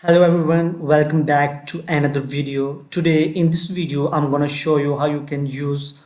Hello everyone, welcome back to another video. Today in this video I'm gonna show you how you can use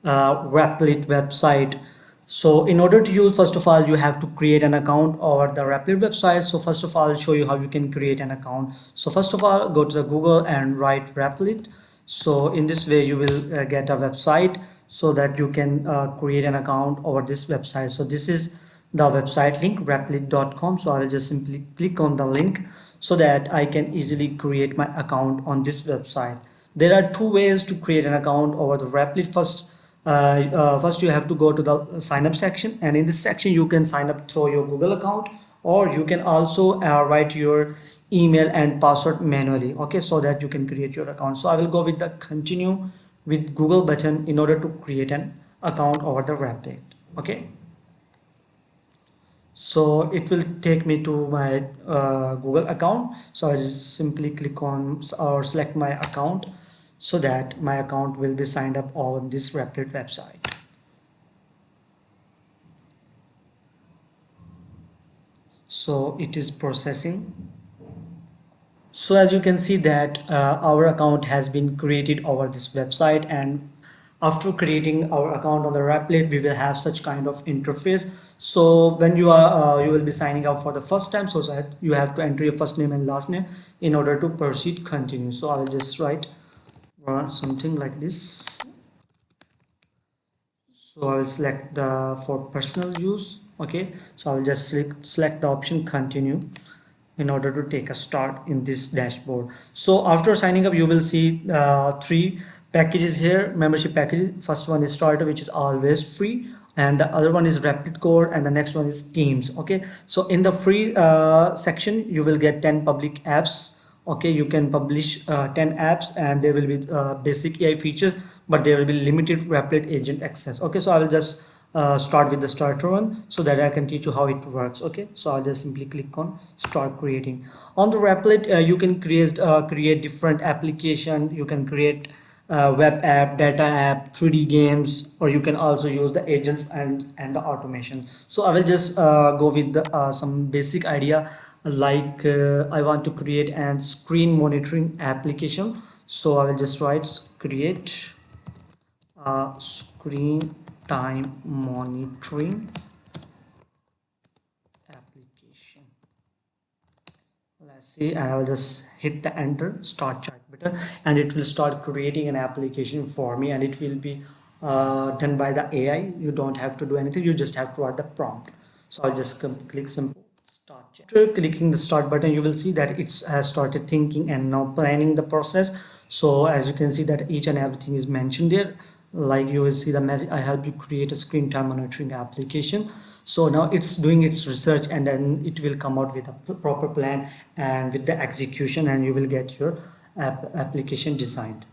Replit website. So in order to use, first of all you have to create an account over the Replit website. So first of all I'll show you how you can create an account. So first of all go to the Google and write Replit. So in this way you will get a website so that you can create an account over this website. So this is the website link replit.com. So I will just simply click on the link so that I can easily create my account on this website. There are two ways to create an account over the Replit. First you have to go to the sign up section, and in this section you can sign up through your Google account, or you can also write your email and password manually, okay, so that you can create your account. So I will go with the continue with Google button in order to create an account over the Replit. Okay, so it will take me to my Google account. So I just simply click on or select my account so that my account will be signed up on this Replit website. So it is processing. So as you can see that our account has been created over this website, and after creating our account on the Replit we will have such kind of interface. So when you will be signing up for the first time, so that you have to enter your first name and last name in order to proceed continue. So I will just write something like this. So I will select the for personal use. Okay, so I will just select the option continue in order to take a start in this dashboard. So after signing up you will see three packages here, membership packages. First one is starter, which is always free, and the other one is Rapid Core, and the next one is Teams. Okay, so in the free section you will get 10 public apps. Okay, you can publish 10 apps, and there will be basic AI features, but there will be limited Replit agent access. Okay, so I will just start with the starter one so that I can teach you how it works. Okay, so I'll just simply click on start creating. On the Replit you can create different application. You can create web app, data app, 3D games, or you can also use the agents and the automation. So I will just go with the, some basic idea, like I want to create a screen monitoring application. So I will just write create a screen time monitoring application. Let's see, and I will just hit the enter start chat button, and it will start creating an application for me, and it will be done by the AI. You don't have to do anything, you just have to write the prompt. So I'll just click simple start chat. After clicking the start button you will see that it's has started thinking and now planning the process. So as you can see that each and everything is mentioned there, like you will see the message, I help you create a screen time monitoring application. So now it's doing its research, and then it will come out with a proper plan and with the execution, and you will get your application designed.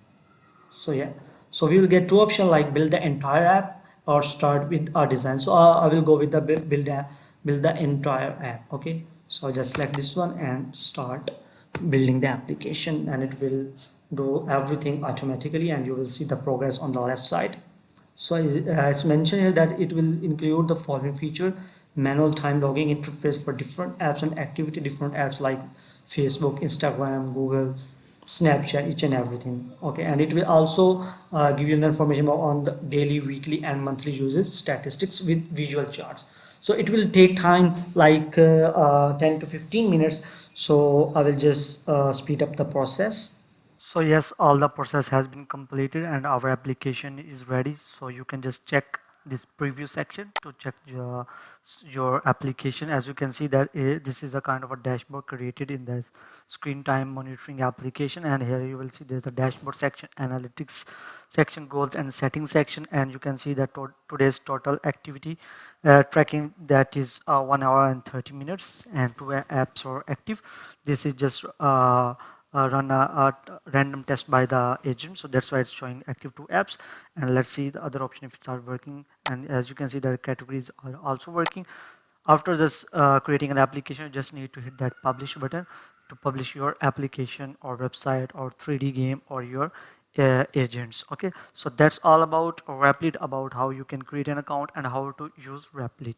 So yeah, so we will get two options, like build the entire app or start with our design. So I will go with the build the entire app. Okay, so I'll just select this one and start building the application, and it will do everything automatically, and you will see the progress on the left side. So as mentioned here that it will include the following feature: manual time logging interface for different apps and activity, different apps like Facebook, Instagram, Google, Snapchat, each and everything. Okay, and it will also give you the information on the daily, weekly, and monthly usage statistics with visual charts. So it will take time like 10 to 15 minutes. So I will just speed up the process. So yes, all the process has been completed and our application is ready. So you can just check this preview section to check your application. As you can see that this is a kind of a dashboard created in the screen time monitoring application, and here you will see there's a dashboard section, analytics section, goals and settings section, and you can see that today's total activity tracking, that is 1 hour and 30 minutes, and two apps are active. This is just run a random test by the agent, so that's why it's showing active two apps. And let's see the other option if it starts working, and as you can see the categories are also working. After this creating an application, you just need to hit that publish button to publish your application or website or 3D game or your agents. Okay, so that's all about Replit, about how you can create an account and how to use Replit.